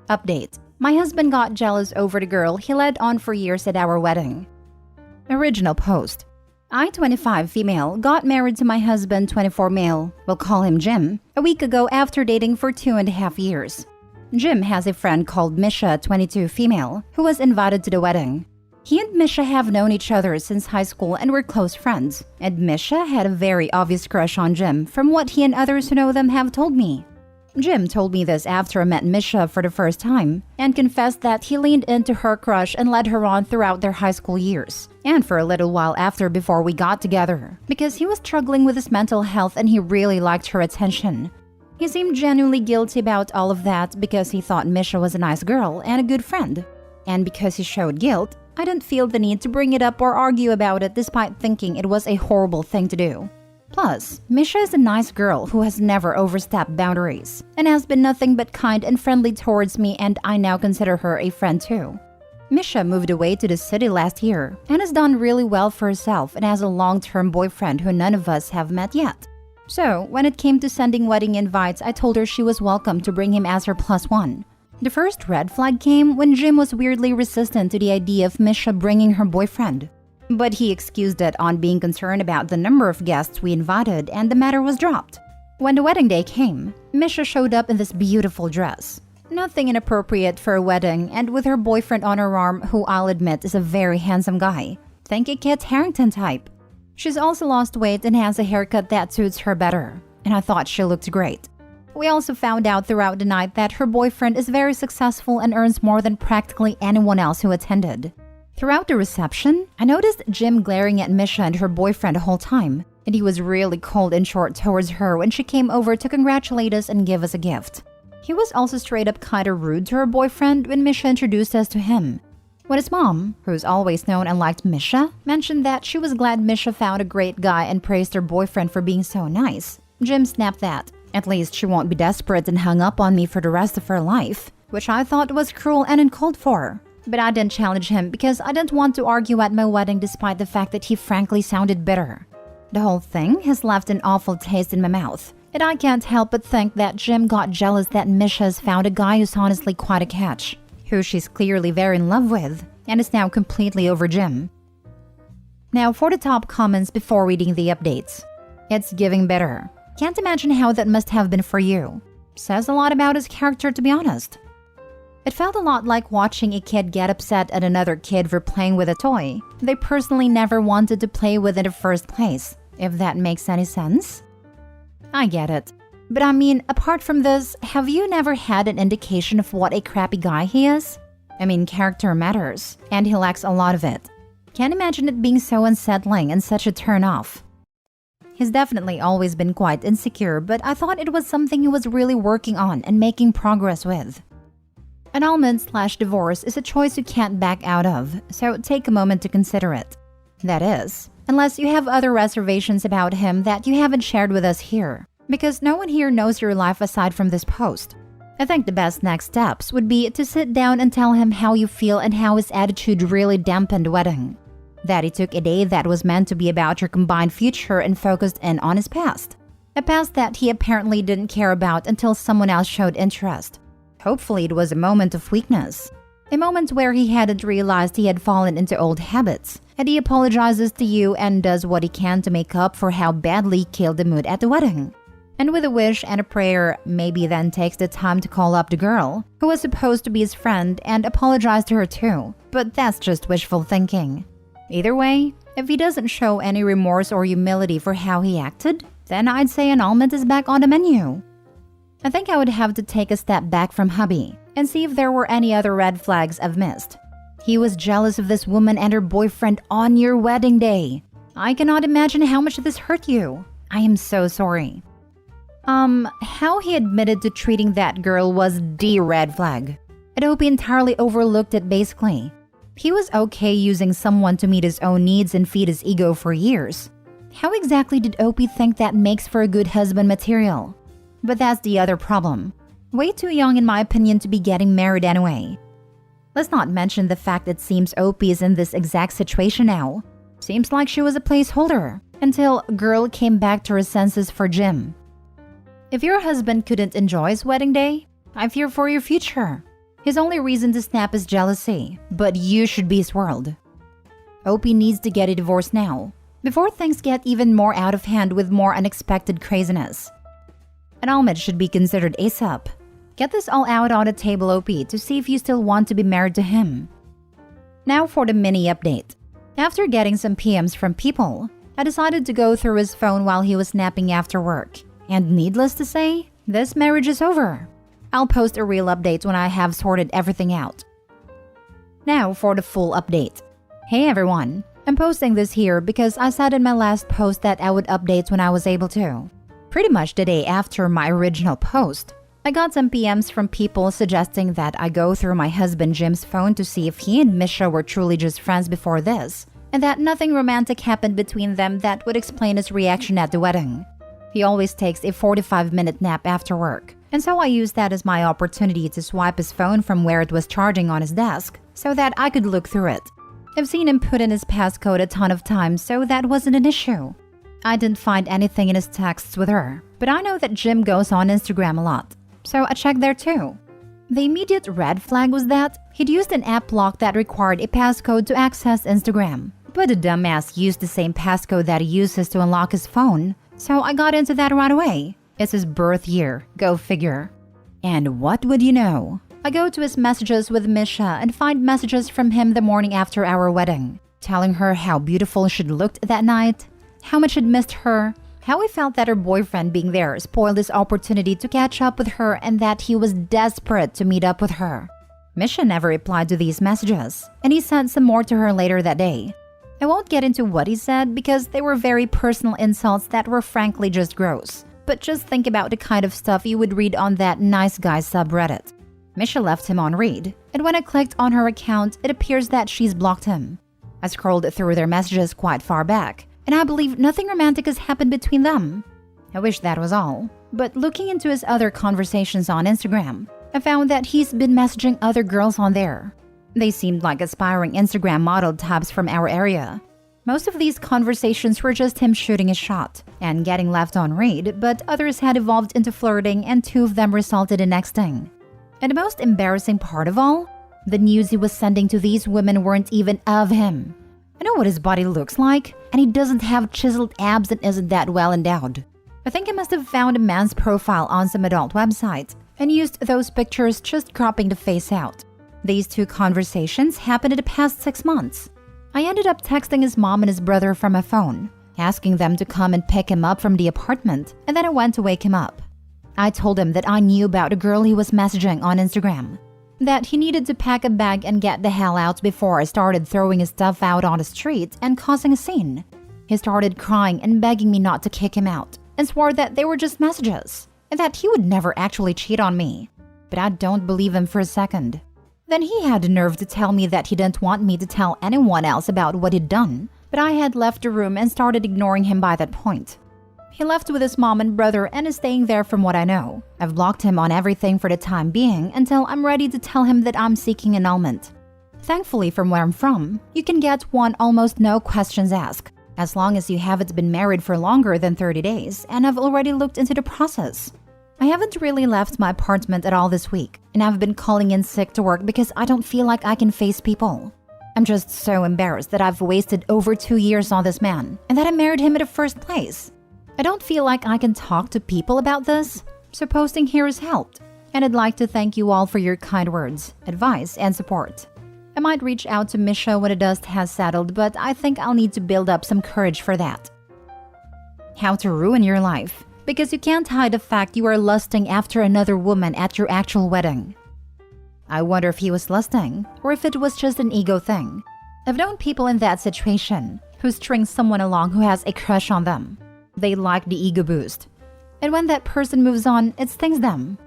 Update. My husband got jealous over the girl he led on for years at our wedding. Original post. I, 25 female, got married to my husband, 24 male, we'll call him Jim, a week ago after dating for 2.5 years. Jim has a friend called Misha, 22 female, who was invited to the wedding. He and Misha have known each other since high school and were close friends, and Misha had a very obvious crush on Jim from what he and others who know them have told me. Jim told me this after I met Misha for the first time and confessed that he leaned into her crush and led her on throughout their high school years and for a little while after before we got together because he was struggling with his mental health and he really liked her attention. He seemed genuinely guilty about all of that because he thought Misha was a nice girl and a good friend. And because he showed guilt, I didn't feel the need to bring it up or argue about it despite thinking it was a horrible thing to do. Plus, Misha is a nice girl who has never overstepped boundaries and has been nothing but kind and friendly towards me, and I now consider her a friend too. Misha moved away to the city last year and has done really well for herself and has a long-term boyfriend who none of us have met yet. So, when it came to sending wedding invites, I told her she was welcome to bring him as her +1. The first red flag came when Jim was weirdly resistant to the idea of Misha bringing her boyfriend. But he excused it on being concerned about the number of guests we invited, and the matter was dropped. When the wedding day came, Misha showed up in this beautiful dress. Nothing inappropriate for a wedding, and with her boyfriend on her arm, who I'll admit is a very handsome guy. Think a Kit Harington type. She's also lost weight and has a haircut that suits her better, and I thought she looked great. We also found out throughout the night that her boyfriend is very successful and earns more than practically anyone else who attended. Throughout the reception, I noticed Jim glaring at Misha and her boyfriend the whole time, and he was really cold and short towards her when she came over to congratulate us and give us a gift. He was also straight up kinda rude to her boyfriend when Misha introduced us to him. When his mom, who's always known and liked Misha, mentioned that she was glad Misha found a great guy and praised her boyfriend for being so nice, Jim snapped that at least she won't be desperate and hung up on me for the rest of her life, which I thought was cruel and uncalled for. But I didn't challenge him because I didn't want to argue at my wedding despite the fact that he frankly sounded bitter. The whole thing has left an awful taste in my mouth, and I can't help but think that Jim got jealous that Misha's found a guy who's honestly quite a catch, who she's clearly very in love with, and is now completely over Jim. Now for the top comments before reading the updates. It's giving bitter. Can't imagine how that must have been for you. Says a lot about his character, to be honest. It felt a lot like watching a kid get upset at another kid for playing with a toy they personally never wanted to play with in the first place, if that makes any sense. I get it. But I mean, apart from this, have you never had an indication of what a crappy guy he is? I mean, character matters, and he lacks a lot of it. Can't imagine it being so unsettling and such a turn-off. He's definitely always been quite insecure, but I thought it was something he was really working on and making progress with. Annulment/divorce is a choice you can't back out of, so take a moment to consider it. That is, unless you have other reservations about him that you haven't shared with us here, because no one here knows your life aside from this post. I think the best next steps would be to sit down and tell him how you feel and how his attitude really dampened the wedding. That he took a day that was meant to be about your combined future and focused in on his past. A past that he apparently didn't care about until someone else showed interest. Hopefully it was a moment of weakness. A moment where he hadn't realized he had fallen into old habits, and he apologizes to you and does what he can to make up for how badly he killed the mood at the wedding. And with a wish and a prayer, maybe then takes the time to call up the girl, who was supposed to be his friend, and apologize to her too, but that's just wishful thinking. Either way, if he doesn't show any remorse or humility for how he acted, then I'd say annulment is back on the menu. I think I would have to take a step back from hubby and see if there were any other red flags I've missed. He was jealous of this woman and her boyfriend on your wedding day. I cannot imagine how much this hurt you. I am so sorry. How he admitted to treating that girl was the red flag. I hope he entirely overlooked it basically. He was okay using someone to meet his own needs and feed his ego for years. How exactly did Opie think that makes for a good husband material? But that's the other problem. Way too young in my opinion to be getting married anyway. Let's not mention the fact it seems Opie is in this exact situation now. Seems like she was a placeholder until girl came back to her senses for Jim. If your husband couldn't enjoy his wedding day, I fear for your future. His only reason to snap is jealousy, but you should be swirled. Opie needs to get a divorce now, before things get even more out of hand with more unexpected craziness. Annulment should be considered ASAP. Get this all out on the table, Opie, to see if you still want to be married to him. Now for the mini update. After getting some PMs from people, I decided to go through his phone while he was napping after work. And needless to say, this marriage is over. I'll post a real update when I have sorted everything out. Now for the full update. Hey everyone, I'm posting this here because I said in my last post that I would update when I was able to. Pretty much the day after my original post, I got some PMs from people suggesting that I go through my husband Jim's phone to see if he and Misha were truly just friends before this, and that nothing romantic happened between them that would explain his reaction at the wedding. He always takes a 45-minute nap after work, and so I used that as my opportunity to swipe his phone from where it was charging on his desk so that I could look through it. I've seen him put in his passcode a ton of times, so that wasn't an issue. I didn't find anything in his texts with her, but I know that Jim goes on Instagram a lot, so I checked there too. The immediate red flag was that he'd used an app lock that required a passcode to access Instagram, but the dumbass used the same passcode that he uses to unlock his phone, so I got into that right away. It's his birth year, go figure. And what would you know? I go to his messages with Misha and find messages from him the morning after our wedding, telling her how beautiful she'd looked that night, how much he'd missed her, how he felt that her boyfriend being there spoiled his opportunity to catch up with her and that he was desperate to meet up with her. Misha never replied to these messages, and he sent some more to her later that day. I won't get into what he said because they were very personal insults that were frankly just gross. But just think about the kind of stuff you would read on that nice guy subreddit. Misha left him on read, and when I clicked on her account, it appears that she's blocked him. I scrolled through their messages quite far back, and I believe nothing romantic has happened between them. I wish that was all. But looking into his other conversations on Instagram, I found that he's been messaging other girls on there. They seemed like aspiring Instagram model types from our area. Most of these conversations were just him shooting a shot and getting left on read, but others had evolved into flirting and 2 of them resulted in nexting. And the most embarrassing part of all, the news he was sending to these women weren't even of him. I know what his body looks like, and he doesn't have chiseled abs and isn't that well endowed. I think I must have found a man's profile on some adult website and used those pictures, just cropping the face out. These 2 conversations happened in the past 6 months. I ended up texting his mom and his brother from my phone, asking them to come and pick him up from the apartment, and then I went to wake him up. I told him that I knew about a girl he was messaging on Instagram, that he needed to pack a bag and get the hell out before I started throwing his stuff out on the street and causing a scene. He started crying and begging me not to kick him out, and swore that they were just messages, and that he would never actually cheat on me. But I don't believe him for a second. Then he had the nerve to tell me that he didn't want me to tell anyone else about what he'd done, but I had left the room and started ignoring him by that point. He left with his mom and brother and is staying there from what I know. I've blocked him on everything for the time being until I'm ready to tell him that I'm seeking annulment. Thankfully, from where I'm from, you can get one almost no questions asked, as long as you haven't been married for longer than 30 days and I've already looked into the process. I haven't really left my apartment at all this week, and I've been calling in sick to work because I don't feel like I can face people. I'm just so embarrassed that I've wasted over 2 years on this man, and that I married him in the first place. I don't feel like I can talk to people about this, so posting here has helped, and I'd like to thank you all for your kind words, advice, and support. I might reach out to Misha when the dust has settled, but I think I'll need to build up some courage for that. How to ruin your life. Because you can't hide the fact you are lusting after another woman at your actual wedding. I wonder if he was lusting, or if it was just an ego thing. I've known people in that situation who string someone along who has a crush on them. They like the ego boost. And when that person moves on, it stings them.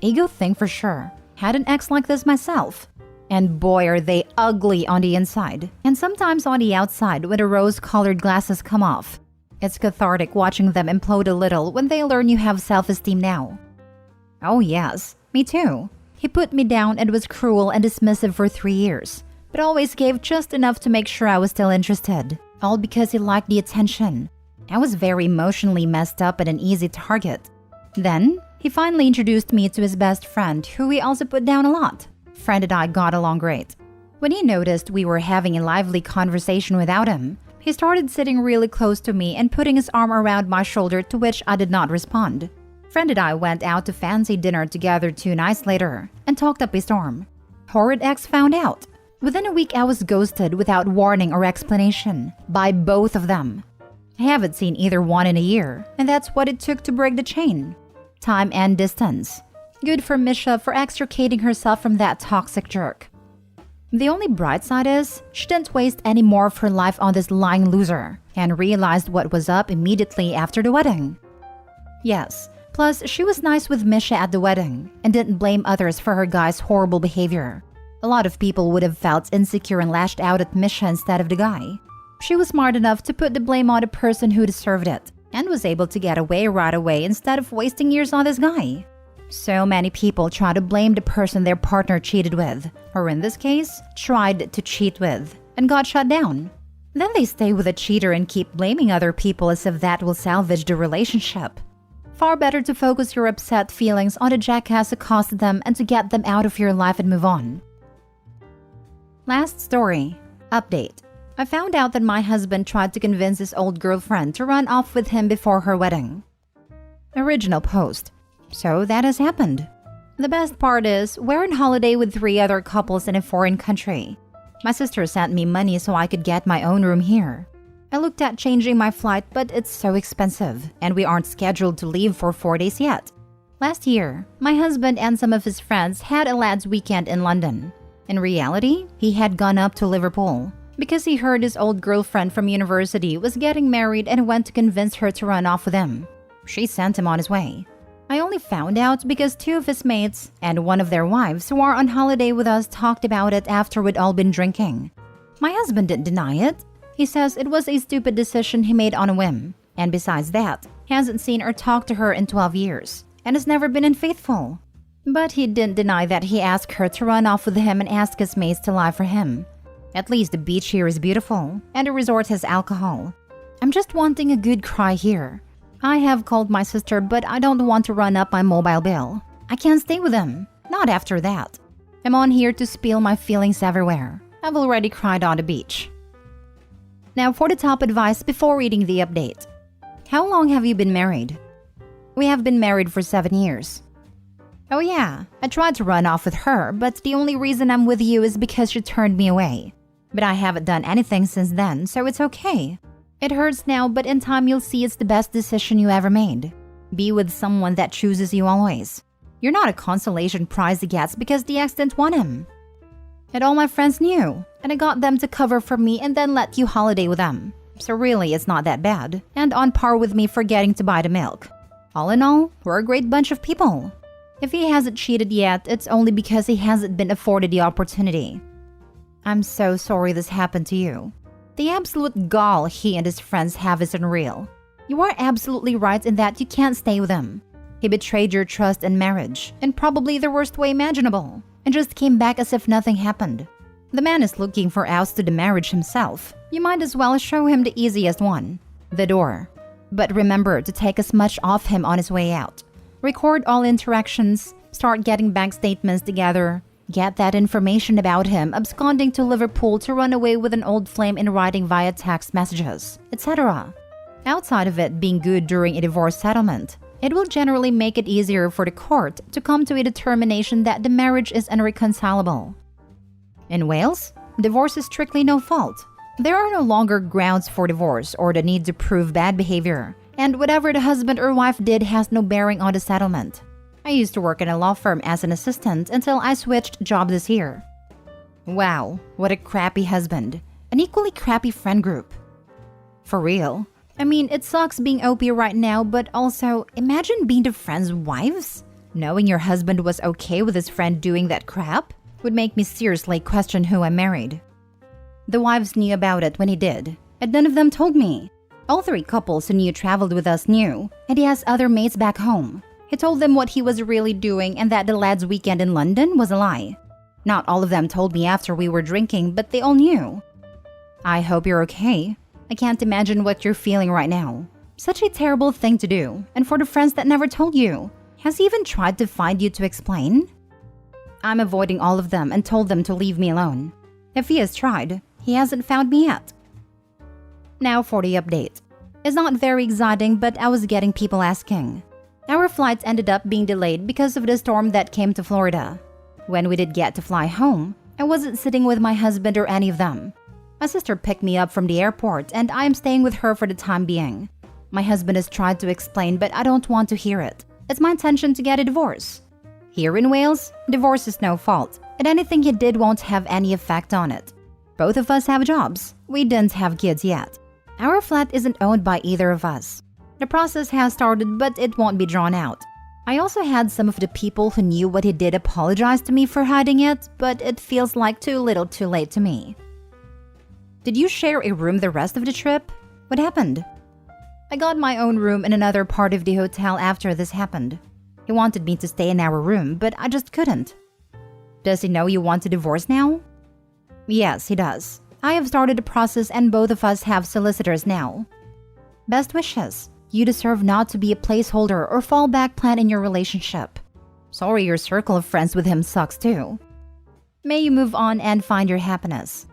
Ego thing for sure. Had an ex like this myself. And boy are they ugly on the inside, and sometimes on the outside when the rose-colored glasses come off. It's cathartic watching them implode a little when they learn you have self-esteem now. Oh yes, me too. He put me down and was cruel and dismissive for 3 years, but always gave just enough to make sure I was still interested, all because he liked the attention. I was very emotionally messed up and an easy target. Then, he finally introduced me to his best friend, who he also put down a lot. Friend and I got along great. When he noticed we were having a lively conversation without him, he started sitting really close to me and putting his arm around my shoulder, to which I did not respond. Friend and I went out to fancy dinner together 2 nights later and talked up a storm. Horrid ex found out. Within a week, I was ghosted without warning or explanation by both of them. I haven't seen either one in a year, and that's what it took to break the chain. Time and distance. Good for Misha for extricating herself from that toxic jerk. The only bright side is, she didn't waste any more of her life on this lying loser and realized what was up immediately after the wedding. Yes, plus she was nice with Misha at the wedding and didn't blame others for her guy's horrible behavior. A lot of people would have felt insecure and lashed out at Misha instead of the guy. She was smart enough to put the blame on the person who deserved it and was able to get away right away instead of wasting years on this guy. So many people try to blame the person their partner cheated with, or in this case, tried to cheat with, and got shut down. Then they stay with a cheater and keep blaming other people as if that will salvage the relationship. Far better to focus your upset feelings on the jackass who caused them and to get them out of your life and move on. Last story. Update. I found out that my husband tried to convince his old girlfriend to run off with him before her wedding. Original post. So that has happened. The best part is, we're on holiday with 3 other couples in a foreign country. My sister sent me money so I could get my own room here. I looked at changing my flight, but it's so expensive, and we aren't scheduled to leave for 4 days yet. Last year, my husband and some of his friends had a lads' weekend in London. In reality, he had gone up to Liverpool because he heard his old girlfriend from university was getting married and went to convince her to run off with him. She sent him on his way. I only found out because 2 of his mates and one of their wives who are on holiday with us talked about it after we'd all been drinking. My husband didn't deny it. He says it was a stupid decision he made on a whim, and besides that, hasn't seen or talked to her in 12 years and has never been unfaithful. But he didn't deny that he asked her to run off with him and ask his mates to lie for him. At least the beach here is beautiful, and the resort has alcohol. I'm just wanting a good cry here. I have called my sister, but I don't want to run up my mobile bill. I can't stay with him. Not after that. I'm on here to spill my feelings everywhere. I've already cried on the beach. Now for the top advice before reading the update. How long have you been married? We have been married for 7 years. Oh yeah, I tried to run off with her, but the only reason I'm with you is because she turned me away. But I haven't done anything since then, so it's okay. It hurts now, but in time you'll see it's the best decision you ever made. Be with someone that chooses you always. You're not a consolation prize he gets because the ex didn't want him. And all my friends knew, and I got them to cover for me and then let you holiday with them. So really, it's not that bad, and on par with me forgetting to buy the milk. All in all, we're a great bunch of people. If he hasn't cheated yet, it's only because he hasn't been afforded the opportunity. I'm so sorry this happened to you. The absolute gall he and his friends have is unreal. You are absolutely right in that you can't stay with him. He betrayed your trust and marriage, in probably the worst way imaginable, and just came back as if nothing happened. The man is looking for outs to the marriage himself. You might as well show him the easiest one, the door. But remember to take as much off him on his way out. Record all interactions, start getting bank statements together, get that information about him absconding to Liverpool to run away with an old flame in writing via text messages, etc. Outside of it being good during a divorce settlement, it will generally make it easier for the court to come to a determination that the marriage is irreconcilable. In Wales, divorce is strictly no fault. There are no longer grounds for divorce or the need to prove bad behavior, and whatever the husband or wife did has no bearing on the settlement. I used to work in a law firm as an assistant until I switched jobs this year. Wow, what a crappy husband. An equally crappy friend group. For real. I mean, it sucks being OP right now, but also, imagine being the friends' wives? Knowing your husband was okay with his friend doing that crap would make me seriously question who I married. The wives knew about it when he did, and none of them told me. All 3 couples who knew traveled with us knew, and he has other mates back home. He told them what he was really doing and that the lads' weekend in London was a lie. Not all of them told me after we were drinking, but they all knew. I hope you're okay. I can't imagine what you're feeling right now. Such a terrible thing to do, and for the friends that never told you. Has he even tried to find you to explain? I'm avoiding all of them and told them to leave me alone. If he has tried, he hasn't found me yet. Now for the update. It's not very exciting, but I was getting people asking. Our flights ended up being delayed because of the storm that came to Florida. When we did get to fly home, I wasn't sitting with my husband or any of them. My sister picked me up from the airport and I am staying with her for the time being. My husband has tried to explain, but I don't want to hear it. It's my intention to get a divorce. Here in Wales, divorce is no fault, and anything he did won't have any effect on it. Both of us have jobs. We didn't have kids yet. Our flat isn't owned by either of us. The process has started, but it won't be drawn out. I also had some of the people who knew what he did apologize to me for hiding it, but it feels like too little too late to me. Did you share a room the rest of the trip? What happened? I got my own room in another part of the hotel after this happened. He wanted me to stay in our room, but I just couldn't. Does he know you want to divorce now? Yes, he does. I have started the process and both of us have solicitors now. Best wishes. You deserve not to be a placeholder or fallback plan in your relationship. Sorry your circle of friends with him sucks too. May you move on and find your happiness.